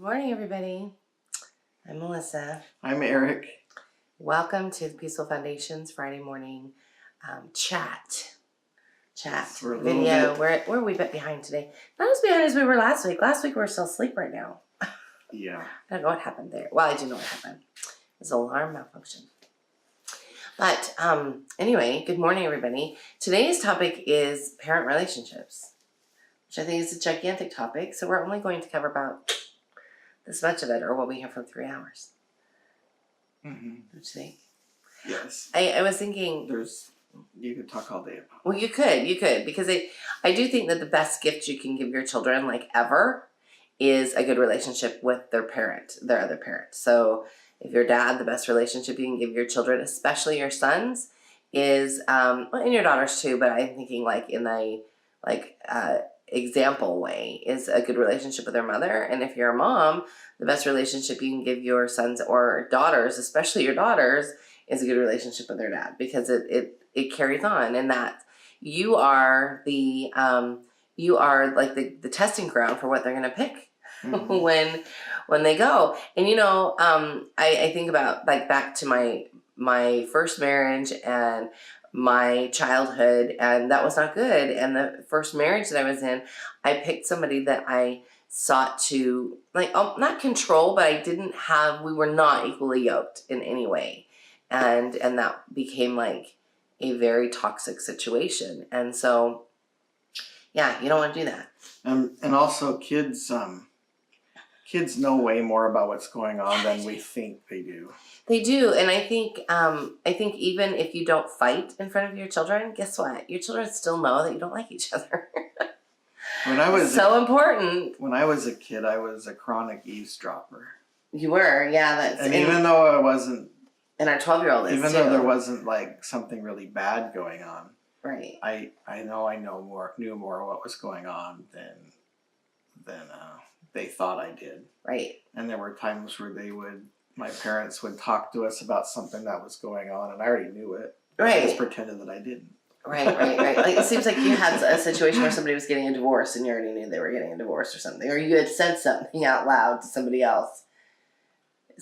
Morning, everybody. I'm Melissa. I'm Eric. Welcome to the Peaceful Foundation's Friday morning chat video. Where are we a bit behind today? Not as behind as we were last week. Last week we were still asleep right now. Yeah. I don't know what happened there. Well, I do know what happened. It was an alarm malfunction. But anyway, good morning, everybody. Today's topic is parent relationships, which I think is a gigantic topic. So we're only going to cover about this much of it, or what we have for 3 hours. Mm-hmm. What do you think? Yes. I was thinking... You could talk all day about it. Well, you could, because I do think that the best gift you can give your children, like ever, is a good relationship with their other parent. So if you're dad, the best relationship you can give your children, especially your sons, is, and your daughters too, but I'm thinking like in a, example way, is a good relationship with their mother. And if you're a mom, the best relationship you can give your sons or daughters, especially your daughters, is a good relationship with their dad, because it carries on, and that you are the testing ground for what they're going to pick when they go. And I think about back to my first marriage and my childhood, and that was not good. And the first marriage that I was in, I picked somebody that I sought to not control, but we were not equally yoked in any way. And that became a very toxic situation. And so, yeah, you don't want to do that. And also kids know way more about what's going on than we think they do. They do. And I think even if you don't fight in front of your children, guess what? Your children still know that you don't like each other. Important. When I was a kid, I was a chronic eavesdropper. You were, yeah. And even though I wasn't, and our 12-year-old is even though there wasn't something really bad going on, right? I knew more what was going on than they thought I did. Right. And there were times where my parents would talk to us about something that was going on, and I already knew it. Right. I just pretended that I didn't. Right. It seems like you had a situation where somebody was getting a divorce, and you already knew they were getting a divorce or something, or you had said something out loud to somebody else.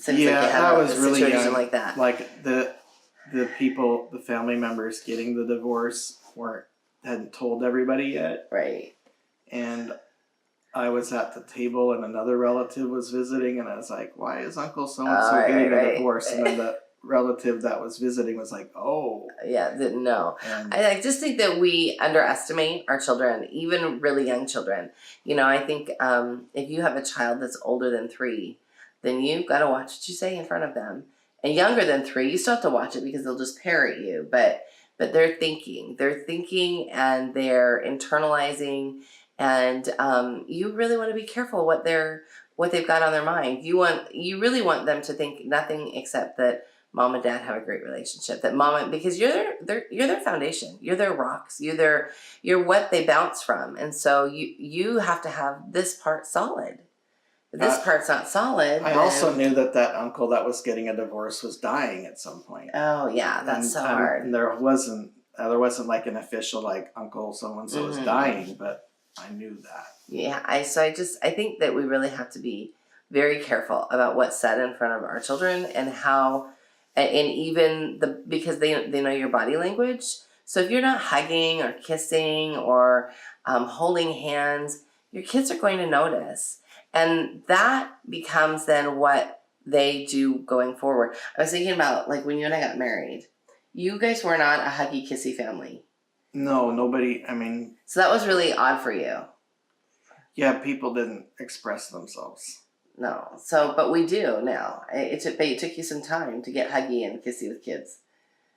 I was really young. Like that. Like the people, the family members getting the divorce hadn't told everybody yet. Right. And I was at the table, and another relative was visiting, and I was like, "Why is Uncle so-and-so getting a divorce?" And then the relative that was visiting was like, "Oh." Yeah, didn't know. I just think that we underestimate our children, even really young children. I think if you have a child that's older than 3, then you've got to watch what you say in front of them. And younger than 3, you still have to watch it, because they'll just parrot you. But they're thinking, and they're internalizing. And you really want to be careful what they've got on their mind. You really want them to think nothing except that mom and dad have a great relationship. Because you're their foundation. You're their rocks. You're what they bounce from. And so you have to have this part solid. If this part's not solid. I also knew that uncle that was getting a divorce was dying at some point. Oh yeah, that's so hard. And there wasn't an official uncle so-and-so is dying, but I knew that. Yeah, I think that we really have to be very careful about what's said in front of our children, and how, and even because they know your body language. So if you're not hugging or kissing or holding hands, your kids are going to notice. And that becomes then what they do going forward. I was thinking about when you and I got married, you guys were not a huggy kissy family. No, nobody. So that was really odd for you. Yeah, people didn't express themselves. No. But we do now. It took you some time to get huggy and kissy with kids.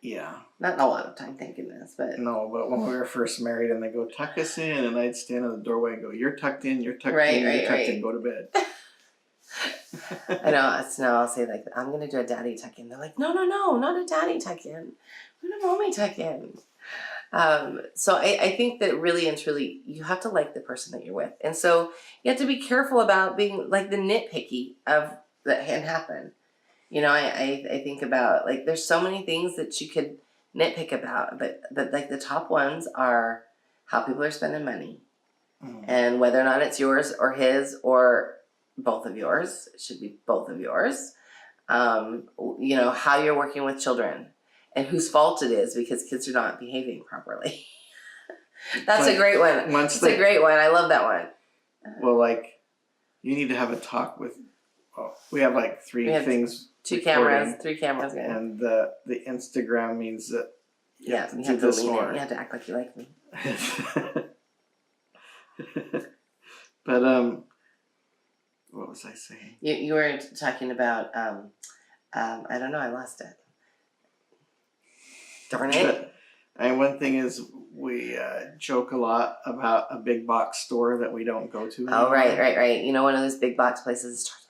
Yeah. Not a lot of time, thank goodness. But when we were first married, and they go, "Tuck us in," and I'd stand in the doorway and go, "You're tucked in, you're tucked in, you're tucked in, go to bed." I know. So now I'll say I'm going to do a daddy tuck in. They're like, no, not a daddy tuck in. I'm going to mommy tuck in. So I think that really and truly you have to like the person that you're with. And so you have to be careful about being the nitpicky of that can happen. I think about there's so many things that you could nitpick about, but the top ones are how people are spending money, and whether or not it's yours or his, or both of yours. It should be both of yours. You know, how you're working with children and whose fault it is because kids are not behaving properly. That's a great one. That's a great one. I love that one. Well, like, you need to have a talk with, we have like three cameras, 3 cameras. Yeah. And the Instagram means that you have to lean in. You have to act like you like me. But, what was I saying? You were talking about, I don't know, I lost it. Darn it. And one thing is, we joke a lot about a big box store that we don't go to anymore. Oh, right. You know, one of those big box places starts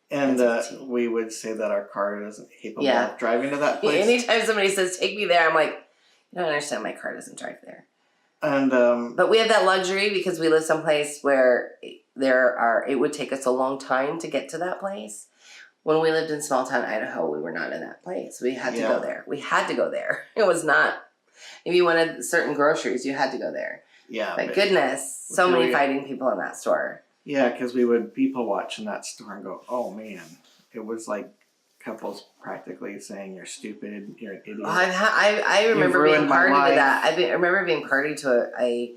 with a W. And we would say that our car isn't capable of driving to that place. Anytime somebody says, take me there, I'm like, you don't understand, my car doesn't drive there. And but we have that luxury because we live someplace where it would take us a long time to get to that place. When we lived in small town Idaho, we were not in that place. We had to go there. It was not, if you wanted certain groceries, you had to go there. Yeah. But goodness, so many fighting people in that store. Yeah, because we would people watch in that store and go, oh man, it was like couples practically saying you're stupid, you're an idiot. I remember being party to that. I remember being party to a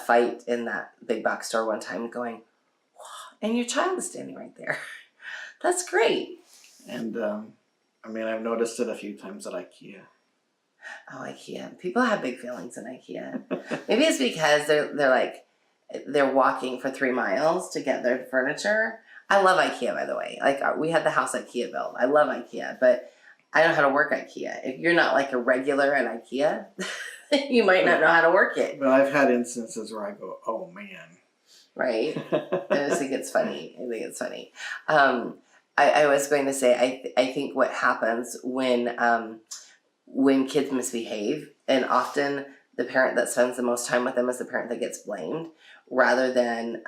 fight in that big box store one time, going, wow, and your child is standing right there. That's great. And I mean, I've noticed it a few times at IKEA. Oh, IKEA! People have big feelings in IKEA. Maybe it's because they're walking for 3 miles to get their furniture. I love IKEA, by the way. Like, we had the house IKEA built. I love IKEA, but I don't know how to work IKEA. If you're not like a regular at IKEA, you might not know how to work it. But I've had instances where I go, oh man. Right? I just think it's funny. I was going to say, I think what happens when kids misbehave, and often the parent that spends the most time with them is the parent that gets blamed, rather than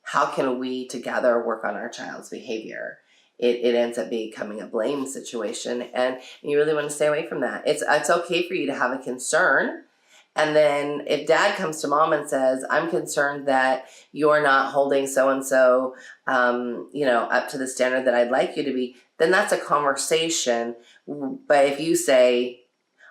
how can we together work on our child's behavior. It ends up becoming a blame situation, and you really want to stay away from that. It's okay for you to have a concern, and then if dad comes to mom and says, I'm concerned that you're not holding so-and-so up to the standard that I'd like you to be, then that's a conversation. But if you say,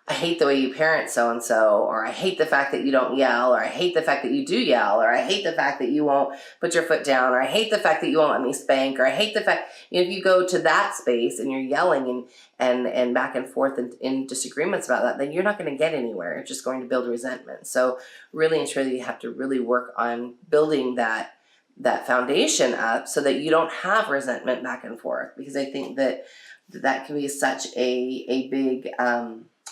I hate the way you parent so-and-so, or I hate the fact that you don't yell, or I hate the fact that you do yell, or I hate the fact that you won't put your foot down, or I hate the fact that you won't let me spank, or I hate the fact, if you go to that space and you're yelling and back and forth in disagreements about that, then you're not going to get anywhere. You're just going to build resentment. So really and truly, you have to really work on building that foundation up so that you don't have resentment back and forth, because I think that can be such a big...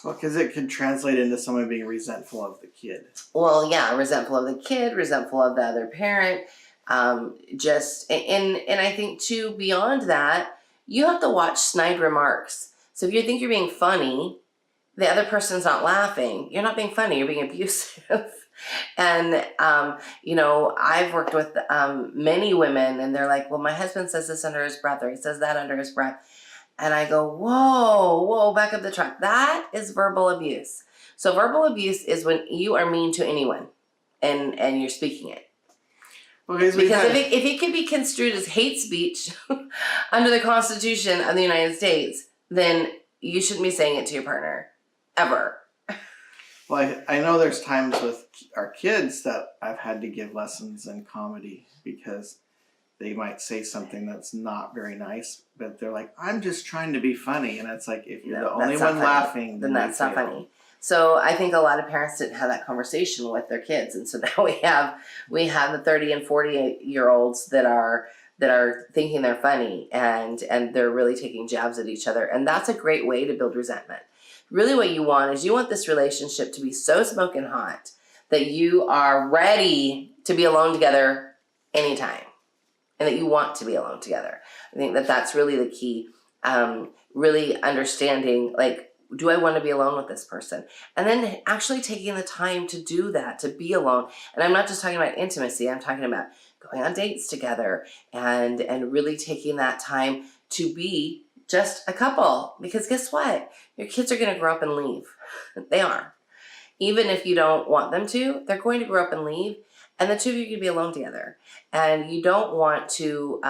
well, because it can translate into someone being resentful of the kid. Well, yeah, resentful of the kid, resentful of the other parent. And I think too, beyond that, you have to watch snide remarks. So if you think you're being funny, the other person's not laughing. You're not being funny. You're being abusive. And I've worked with many women, and they're like, "Well, my husband says this under his breath, or he says that under his breath." And I go, whoa, back up the truck. That is verbal abuse. So verbal abuse is when you are mean to anyone and you're speaking it. Because if it can be construed as hate speech under the Constitution of the United States, then you shouldn't be saying it to your partner, ever. Well, I know there's times with our kids that I've had to give lessons in comedy because they might say something that's not very nice, but they're like, I'm just trying to be funny. And it's like, if you're the only one laughing, then that's not funny. So I think a lot of parents didn't have that conversation with their kids. And so now we have the 30 and 40-year-olds that are thinking they're funny and they're really taking jabs at each other. And that's a great way to build resentment. Really what you want is you want this relationship to be so smoking hot that you are ready to be alone together anytime. And that you want to be alone together. I think that that's really the key. Really understanding, like, do I want to be alone with this person? And then actually taking the time to do that, to be alone. And I'm not just talking about intimacy. I'm talking about going on dates together and really taking that time to be just a couple. Because guess what? Your kids are going to grow up and leave. They are. Even if you don't want them to, they're going to grow up and leave. and the two of you could be alone together. And you don't want to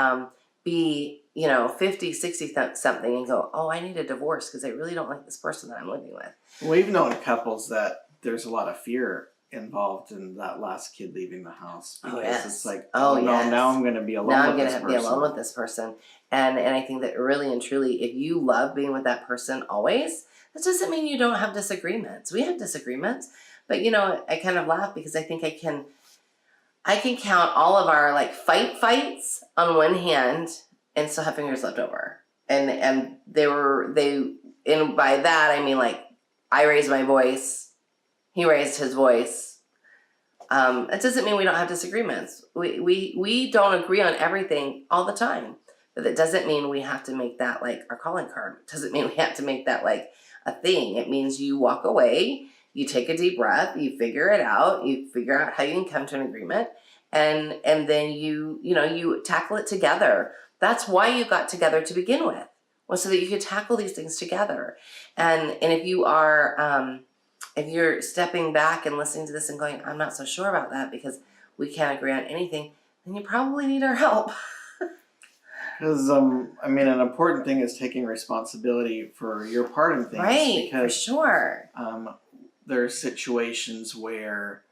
be, 50, 60 something and go, oh, I need a divorce because I really don't like this person that I'm living with. We've known couples that there's a lot of fear involved in that last kid leaving the house, because it's like, no, now I'm going to be alone now with I'm this going to person. be alone with this person. And I think that really and truly, if you love being with that person always, that doesn't mean you don't have disagreements. We have disagreements, but I kind of laugh because I think I can count all of our like fights on one hand and still have fingers left over. And by that I mean, like, I raised my voice, he raised his voice. It doesn't mean we don't have disagreements. We don't agree on everything all the time, but that doesn't mean we have to make that like our calling card. It doesn't mean we have to make that like a thing. It means you walk away, you take a deep breath, you figure it out, you figure out how you can come to an agreement, and then you tackle it together. That's why you got together to begin with, was so that you could tackle these things together. And if you are if you're stepping back and listening to this and going, I'm not so sure about that because we can't agree on anything, then you probably need our help. Because an important thing is taking responsibility for your part in things. Right, because, for sure. There are situations where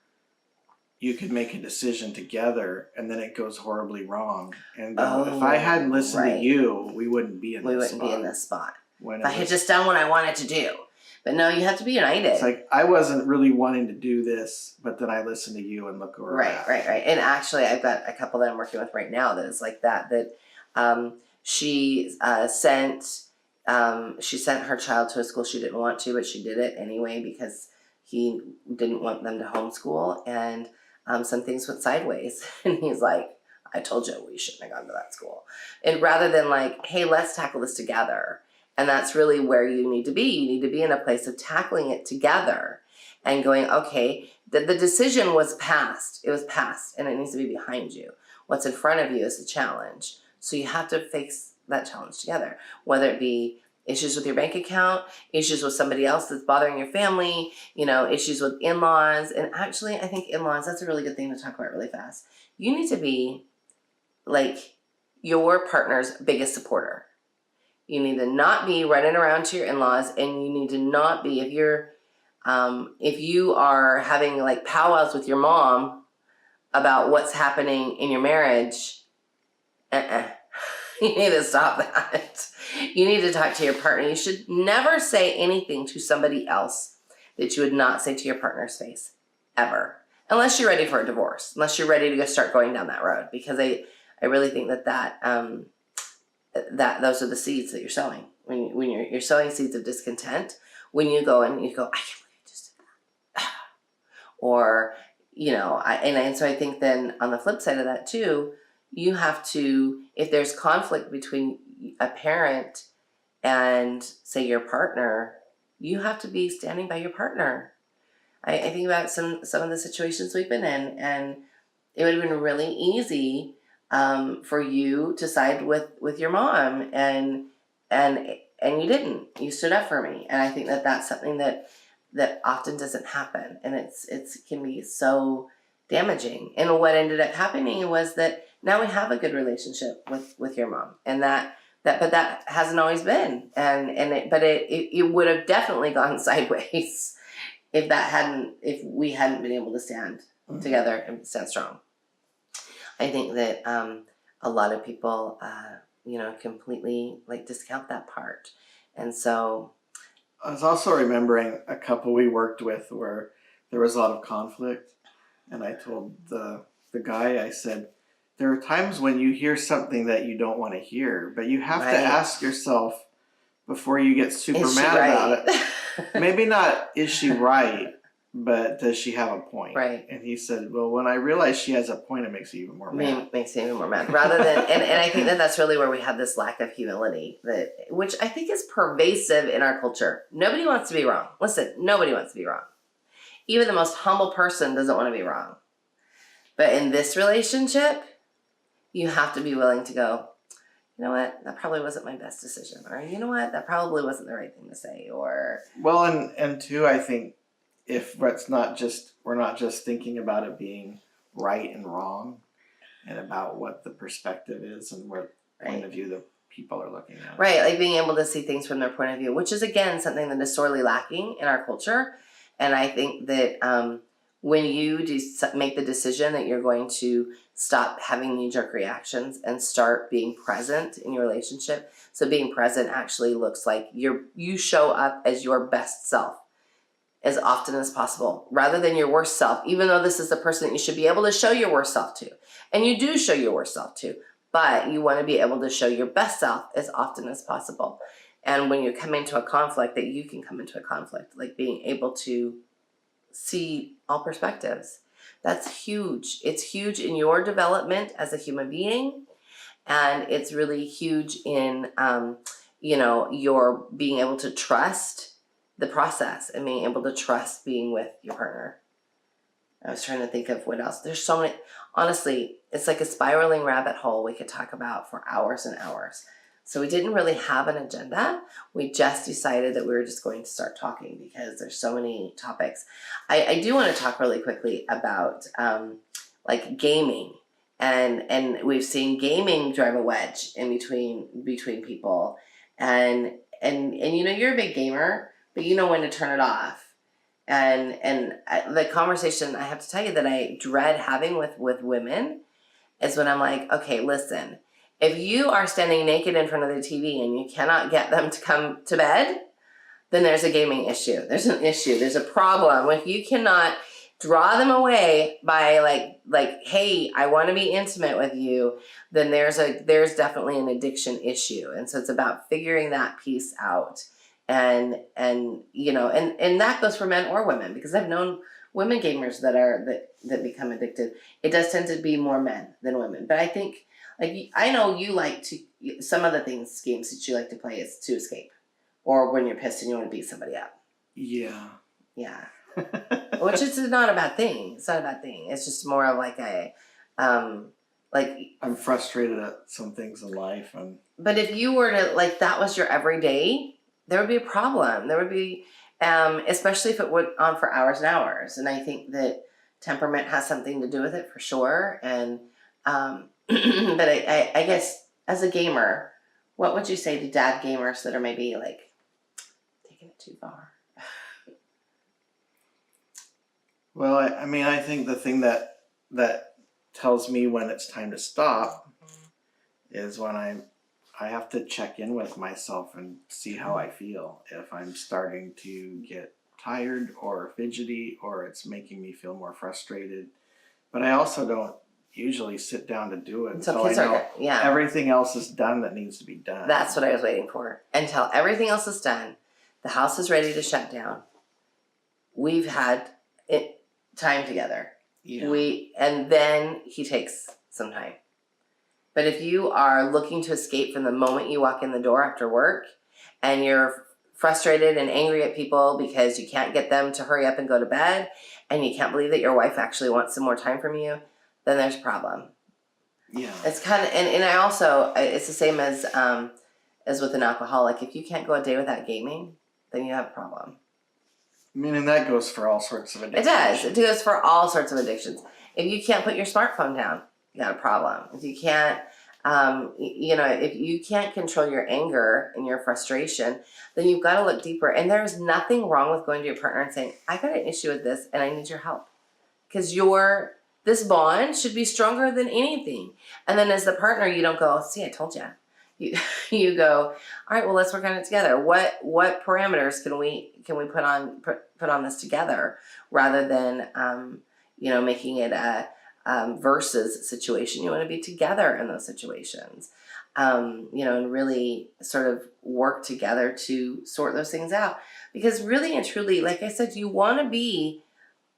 you could make a decision together and then it goes horribly wrong. And if I hadn't listened to you, we wouldn't be in this spot. If I had just done what I wanted to do. But no, you have to be united. It's like, I wasn't really wanting to do this, but then I listened to you and look where we're at. Right. And actually, I've got a couple that I'm working with right now that is like that she sent her child to a school she didn't want to, but she did it anyway because he didn't want them to homeschool, and some things went sideways. And he's like, I told you we shouldn't have gone to that school. And rather than like, hey, let's tackle this together. And that's really where you need to be. You need to be in a place of tackling it together and going, okay, the decision was passed. It was passed and it needs to be behind you. What's in front of you is the challenge. So you have to face that challenge together, whether it be issues with your bank account, issues with somebody else that's bothering your family, issues with in-laws. And actually, I think in-laws, that's a really good thing to talk about really fast. You need to be like your partner's biggest supporter. You need to not be running around to your in-laws, and you need to not be, if you are having like powwows with your mom about what's happening in your marriage, you need to stop that. You need to talk to your partner. You should never say anything to somebody else that you would not say to your partner's face, ever. Unless you're ready for a divorce, unless you're ready to start going down that road. Because I really think that those are the seeds that you're sowing. When you're sowing seeds of discontent, when you go and you go, I can't believe I just did that. Or, and so I think then on the flip side of that too, you have to, if there's conflict between a parent and say your partner, you have to be standing by your partner. I think about some of the situations we've been in, and it would have been really easy for you to side with your mom, and you didn't. You stood up for me, and I think that that's something that often doesn't happen, and it can be so damaging. And what ended up happening was that now we have a good relationship with your mom, and but that hasn't always been, but it would have definitely gone sideways if we hadn't been able to stand together and stand strong. I think that a lot of people, completely like discount that part. And so I was also remembering a couple we worked with where there was a lot of conflict. And I told the guy, I said, there are times when you hear something that you don't want to hear, but you have to ask yourself before you get super mad about it. Maybe not, is she right? But does she have a point? Right. And he said, well, when I realize she has a point, it makes me even more mad. Makes me even more mad. Rather than, and I think that's really where we have this lack of humility, which I think is pervasive in our culture. Nobody wants to be wrong. Listen, nobody wants to be wrong. Even the most humble person doesn't want to be wrong. But in this relationship, you have to be willing to go, you know what, that probably wasn't my best decision. Or, you know what, that probably wasn't the right thing to say. Or, well, and two, I think, if we're not just thinking about it being right and wrong, and about what the perspective is and what point of view the people are looking at. Right, like being able to see things from their point of view, which is again something that is sorely lacking in our culture. And I think that when you make the decision that you're going to stop having knee-jerk reactions and start being present in your relationship, so being present actually looks like you show up as your best self as often as possible, rather than your worst self, even though this is the person that you should be able to show your worst self to. And you do show your worst self to, but you want to be able to show your best self as often as possible. And when you come into a conflict, that you can come into a conflict, like being able to see all perspectives. That's huge. It's huge in your development as a human being. And it's really huge in, your being able to trust the process and being able to trust being with your partner. I was trying to think of what else. There's so many, honestly, it's like a spiraling rabbit hole we could talk about for hours and hours. So we didn't really have an agenda. We just decided that we were just going to start talking because there's so many topics. I do want to talk really quickly about like gaming. And we've seen gaming drive a wedge in between people. And you're a big gamer, but you know when to turn it off. And the conversation I have to tell you that I dread having with women is when I'm like, okay, listen, if you are standing naked in front of the TV and you cannot get them to come to bed, then there's a gaming issue. There's an issue. There's a problem. If you cannot draw them away by like, hey, I want to be intimate with you, then there's definitely an addiction issue. And so it's about figuring that piece out. And that goes for men or women, because I've known women gamers that become addicted. It does tend to be more men than women. But I think, like, I know you like to, some of the games that you like to play is to escape, or when you're pissed and you want to beat somebody up. Yeah. Yeah. Which is not a bad thing. It's not a bad thing. It's just more of like I'm frustrated at some things in life. But if you were to, like, that was your everyday, there would be a problem. There would be, especially if it went on for hours and hours. And I think that temperament has something to do with it for sure. And, but I guess as a gamer, what would you say to dad gamers that are maybe like taking it too far? Well, I think the thing that tells me when it's time to stop is when I have to check in with myself and see how I feel. If I'm starting to get tired or fidgety, or it's making me feel more frustrated. But I also don't usually sit down to do it until I know everything else is done that needs to be done. That's what I was waiting for. Until everything else is done, the house is ready to shut down. We've had time together. Yeah. And then he takes some time. But if you are looking to escape from the moment you walk in the door after work, and you're frustrated and angry at people because you can't get them to hurry up and go to bed, and you can't believe that your wife actually wants some more time from you, then there's a problem. Yeah. It's kind of, and I also, it's the same as with an alcoholic. If you can't go a day without gaming, then you have a problem. And that goes for all sorts of addictions. It does. It goes for all sorts of addictions. If you can't put your smartphone down, you got a problem. If you can't, if you can't control your anger and your frustration, then you've got to look deeper. And there's nothing wrong with going to your partner and saying, I got an issue with this and I need your help. Because this bond should be stronger than anything. And then as the partner, you don't go, see, I told you. You go, all right, well, let's work on it together. What parameters can we put on this together, rather than making it a versus situation. You want to be together in those situations, and really sort of work together to sort those things out. Because really and truly, like I said, you want to be,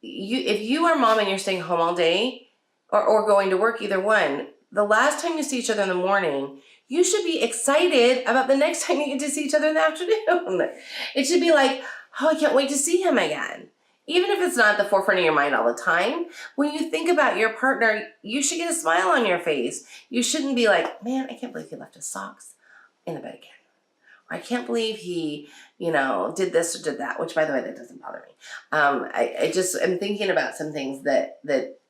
if you are mom and you're staying home all day or going to work, either one, the last time you see each other in the morning, you should be excited about the next time you get to see each other in the afternoon. It should be like, oh, I can't wait to see him again. Even if it's not at the forefront of your mind all the time, when you think about your partner, you should get a smile on your face. You shouldn't be like, man, I can't believe he left his socks in the bed again. Or I can't believe he, did this or did that, which, by the way, that doesn't bother me. I just am thinking about some things that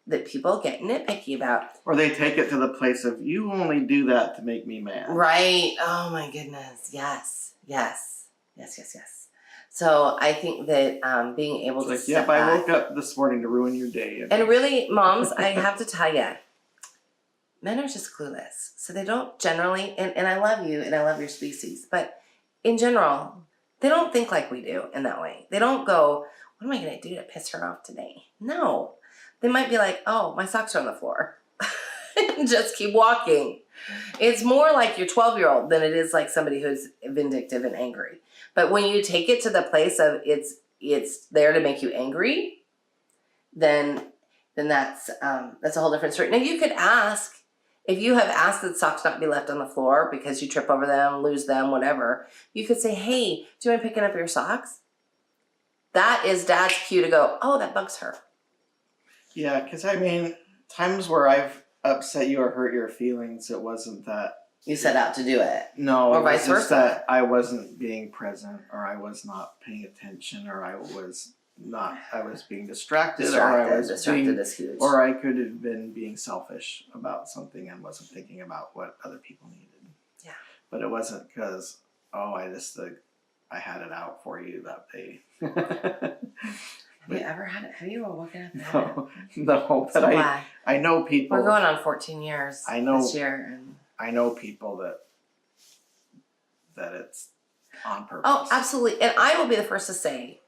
that people get nitpicky about. Or they take it to the place of, you only do that to make me mad. Right. Oh my goodness. Yes. Yes. Yes. Yes. Yes. So I think that being able It's to like, step yep, I back, woke up this morning to ruin your day. and really, moms, I have to tell you, men are just clueless. So they don't generally, and I love you and I love your species, but in general, they don't think like we do in that way. They don't go, what am I going to do to piss her off today? No. They might be like, oh, my socks are on the floor. And just keep walking. It's more like your 12-year-old than it is like somebody who's vindictive and angry. But when you take it to the place of it's there to make you angry, then that's a whole different story. Now you could ask, if you have asked that socks not be left on the floor because you trip over them, lose them, whatever, you could say, hey, do you mind picking up your socks? That is dad's cue to go, oh, that bugs her. Yeah, because I mean, times where I've upset you or hurt your feelings, it wasn't that. You set out to do it. No, Or it was vice just versa. that I wasn't being present, or I was not paying attention, or I was being distracted, or I was Distracted being, is huge. or I could have been being selfish about something and wasn't thinking about what other people needed. Yeah. But it wasn't because, oh, I had it out for you that day. Have you ever had it? Have you ever woken up and had it? No, So but why? I know people. We're going on 14 years I know. this year. And I know people that it's on purpose. oh, absolutely. And I will be the first to say,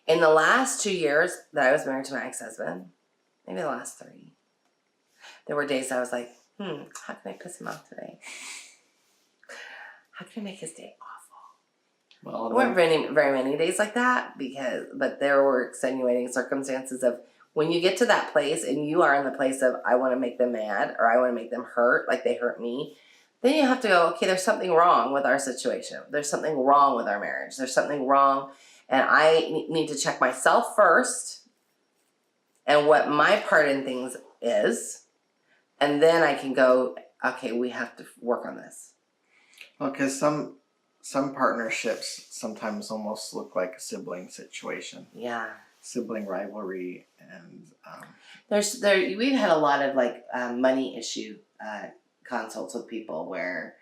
in the last 2 years that I was married to my ex-husband, maybe the last 3, there were days I was like, how can I piss him off today? How can I make his day awful? Well, There weren't very many days like that, but there were extenuating circumstances of when you get to that place and you are in the place of, I want to make them mad or I want to make them hurt like they hurt me, then you have to go, okay, there's something wrong with our situation. There's something wrong with our marriage. There's something wrong. And I need to check myself first and what my part in things is. And then I can go, okay, we have to work on this. Well, because some partnerships sometimes almost look like a sibling situation, Yeah. sibling rivalry, and We've had a lot of like money issue consults with people where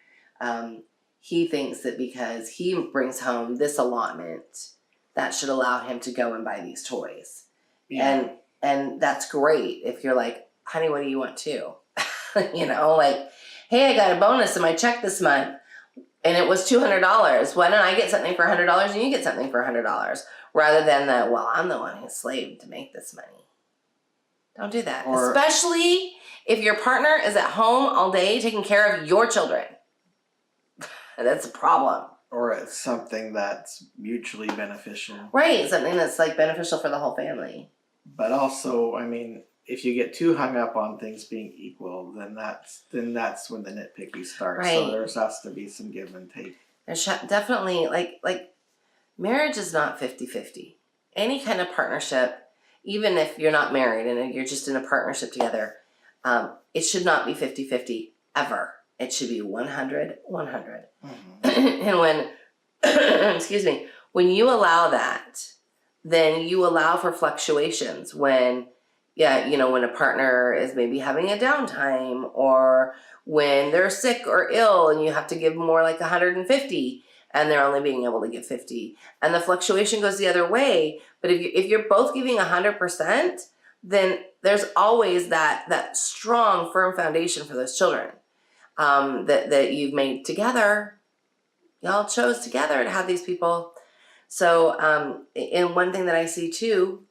he thinks that because he brings home this allotment, that should allow him to go and buy these toys. yeah. And that's great if you're like, honey, what do you want too? Like, hey, I got a bonus in my check this month and it was $200. Why don't I get something for $100 and you get something for $100? Rather than I'm the one who's slaved to make this money. Don't do that. Or, especially if your partner is at home all day taking care of your children. That's a problem. or it's something that's mutually beneficial. Right, something that's like beneficial for the whole family. But also, I mean, if you get too hung up on things being equal, then that's when the nitpicky starts. Right. So there has to be some give and take. There's definitely like marriage is not 50-50. Any kind of partnership, even if you're not married and you're just in a partnership together, it should not be 50-50 ever. It should be 100-100. Mm-hmm. And when, excuse me, when you allow that, then you allow for fluctuations when, when a partner is maybe having a downtime or when they're sick or ill and you have to give more like 150 and they're only being able to give 50 and the fluctuation goes the other way. But if you're both giving 100%, then there's always that strong, firm foundation for those children that you've made together. Y'all chose together to have these people. So, and one thing that I see too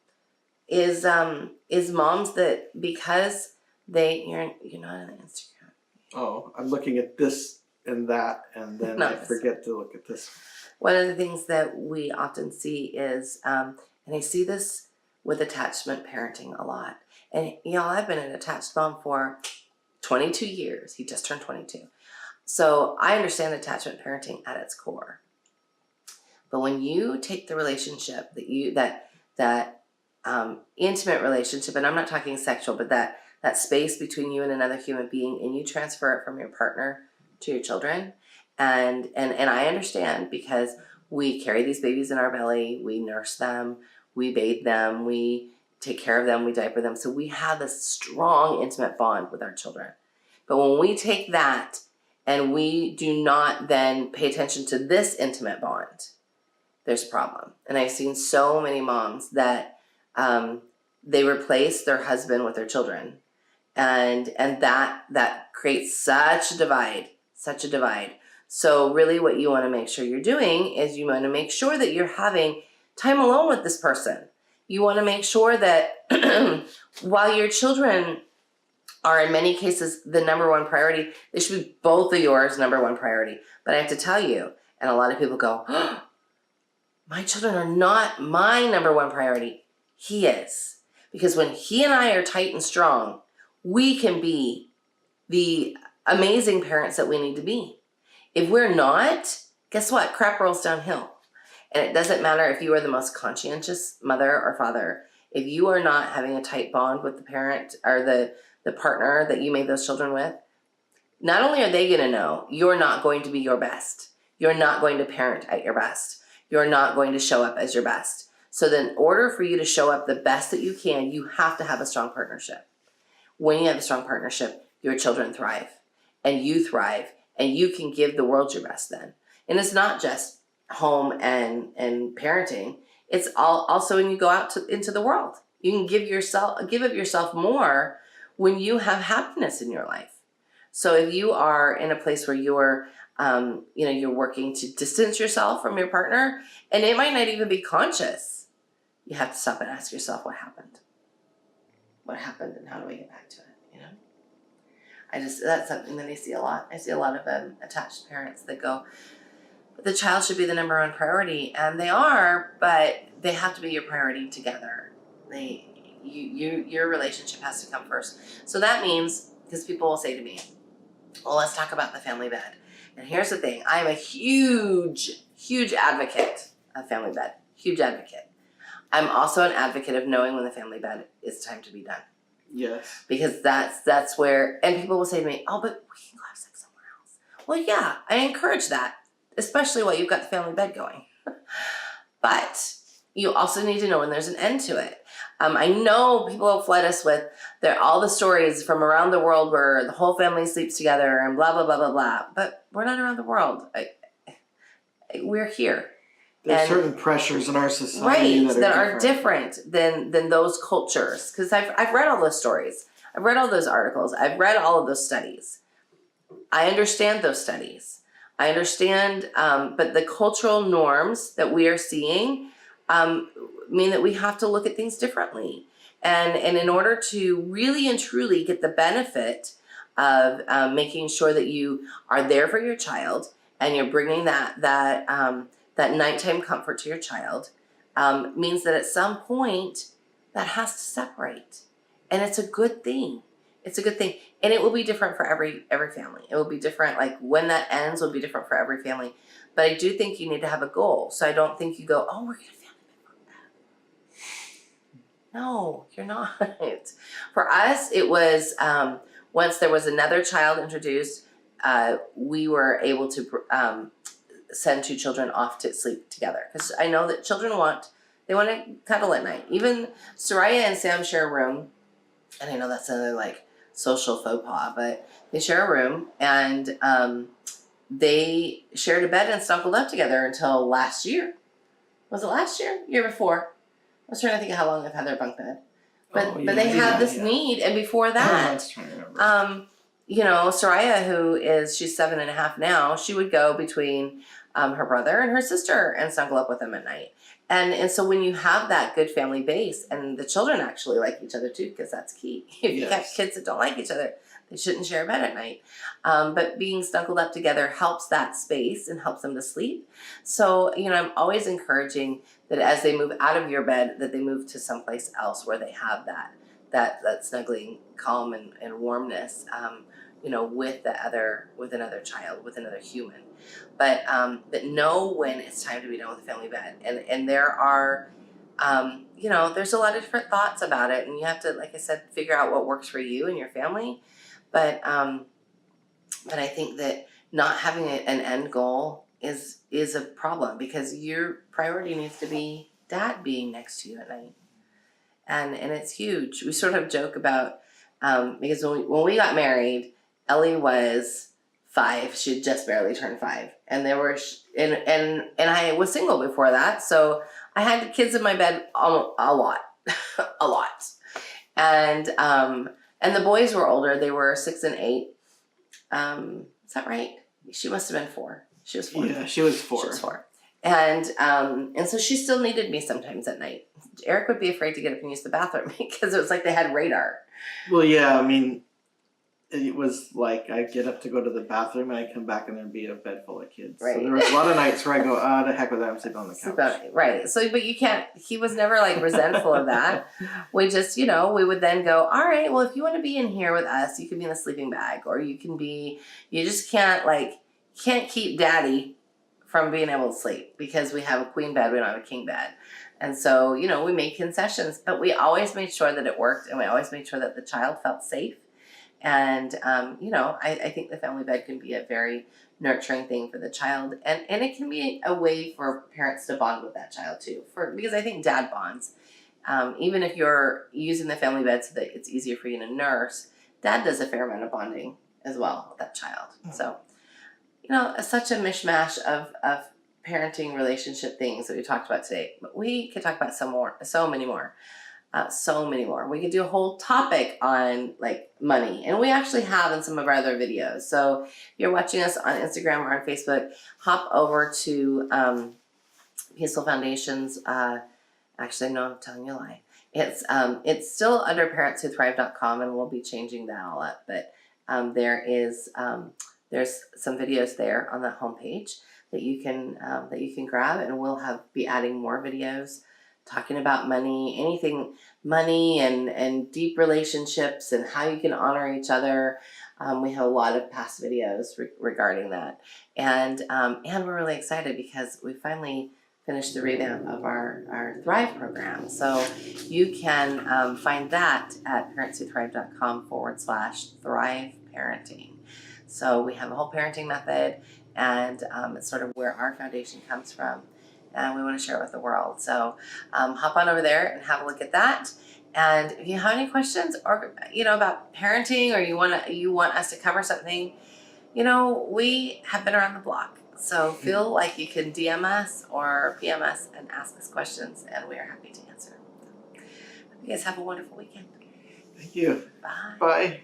is moms that because you're not on Instagram. Oh, I'm looking at this and that, and then I forget to look at this. One of the things that we often see is, and I see this with attachment parenting a lot. And I've been an attached mom for 22 years. He just turned 22. So I understand attachment parenting at its core. But when you take the relationship that intimate relationship, and I'm not talking sexual, but that space between you and another human being, and you transfer it from your partner to your children, and I understand because we carry these babies in our belly, we nurse them, we bathe them, we take care of them, we diaper them. So we have this strong, intimate bond with our children. But when we take that and we do not then pay attention to this intimate bond, there's a problem. And I've seen so many moms that they replace their husband with their children. And that creates such a divide. So really what you want to make sure you're doing is you want to make sure that you're having time alone with this person. You want to make sure that while your children are in many cases the number one priority, they should be both of yours number one priority. But I have to tell you, and a lot of people go, oh, my children are not my number one priority. He is. Because when he and I are tight and strong, we can be the amazing parents that we need to be. If we're not, guess what? Crap rolls downhill. And it doesn't matter if you are the most conscientious mother or father. If you are not having a tight bond with the parent or the partner that you made those children with, not only are they going to know you're not going to be your best, you're not going to parent at your best, you're not going to show up as your best. So then in order for you to show up the best that you can, you have to have a strong partnership. When you have a strong partnership, your children thrive and you thrive and you can give the world your best then. And it's not just home and parenting. It's also when you go out into the world. You can give of yourself more when you have happiness in your life. So if you are in a place where you're you're working to distance yourself from your partner, and it might not even be conscious, you have to stop and ask yourself what happened. What happened and how do I get back to it? That's something that I see a lot. I see a lot of attached parents that go, the child should be the number one priority, and they are, but they have to be your priority together. Your relationship has to come first. So that means, because people will say to me, well, let's talk about the family bed. And here's the thing, I am a huge advocate of family bed, huge advocate. I'm also an advocate of knowing when the family bed is time to be done. Yes. Because that's where, and people will say to me, oh, but we can go have sex somewhere else. Well, yeah, I encourage that, especially while you've got the family bed going. But you also need to know when there's an end to it. I know people have flooded us with all the stories from around the world where the whole family sleeps together and blah, blah, blah, blah, blah. But we're not around the world. We're here. There's certain pressures in our society that are different than those cultures. Because I've read all those stories. I've read all those articles. I've read all of those studies. I understand those studies. I understand, but the cultural norms that we are seeing mean that we have to look at things differently. And in order to really and truly get the benefit of making sure that you are there for your child and you're bringing that nighttime comfort to your child, means that at some point that has to separate. And it's a good thing. It's a good thing. And it will be different for every family. It will be different. Like when that ends will be different for every family. But I do think you need to have a goal. So I don't think you go, oh, we're going to family member. No, you're not. For us, it was once there was another child introduced, we were able to send two children off to sleep together. Because I know that children want to cuddle at night. Even Soraya and Sam share a room. And I know that's another social faux pas, but they share a room and they shared a bed and snuggled up together until last year. Was it last year? Year before? I was trying to think of how long they've had their bunk bed. But they had this need, and before that, I was trying to remember. Soraya, she's 7.5 now, she would go between her brother and her sister and snuggle up with them at night. And so when you have that good family base, and the children actually like each other too, because that's key. If you have kids that don't like each other, they shouldn't share a bed at night. But being snuggled up together helps that space and helps them to sleep. So, I'm always encouraging that as they move out of your bed, that they move to someplace else where they have that snuggling calm and warmness, with another child, with another human. But know when it's time to be done with the family bed. And there are, there's a lot of different thoughts about it. And you have to, like I said, figure out what works for you and your family. But I think that not having an end goal is a problem, because your priority needs to be dad being next to you at night. and it's huge. We sort of joke about because when we got married, Ellie was 5. She had just barely turned 5, and there were and I was single before that, so I had kids in my bed a lot, a lot, and the boys were older. They were 6 and 8. Is that right? She must have been 4. She was 4. Yeah, she was 4. She was 4. And so she still needed me sometimes at night. Eric would be afraid to get up and use the bathroom because it was like they had radar. Well, yeah, I mean, it was like I get up to go to the bathroom and I come back and there'd be a bed full of kids. Right. So there was a lot of nights where I go, to heck with that, I'm sleeping on the couch. Right. So, but you can't, he was never like resentful of that. We just, we would then go, all right, well, if you want to be in here with us, you can be in the sleeping bag, or you just can't keep daddy from being able to sleep because we have a queen bed, we don't have a king bed. And so, we made concessions, but we always made sure that it worked, and we always made sure that the child felt safe. And, I think the family bed can be a very nurturing thing for the child. And it can be a way for parents to bond with that child too, because I think dad bonds. Even if you're using the family bed so that it's easier for you to nurse, dad does a fair amount of bonding as well with that child. So, such a mishmash of parenting relationship things that we talked about today. But we could talk about so many more. We could do a whole topic on like money, and we actually have in some of our other videos. So if you're watching us on Instagram or on Facebook, hop over to Peaceful Foundations. Actually, no, I'm telling you a lie. It's still under parentswhothrive.com, and we'll be changing that all up. But there's some videos there on the homepage that you can grab, and we'll be adding more videos talking about money, anything money and deep relationships and how you can honor each other. We have a lot of past videos regarding that. And we're really excited because we finally finished the revamp of our Thrive program. So you can find that at parentswhothrive.com/Thrive Parenting. So we have a whole parenting method, and it's sort of where our foundation comes from. And we want to share it with the world. So hop on over there and have a look at that. And if you have any questions or about parenting, or you want us to cover something, we have been around the block. So feel like you can DM us or PM us and ask us questions, and we are happy to answer. You guys have a wonderful weekend. Thank you. Bye. Bye.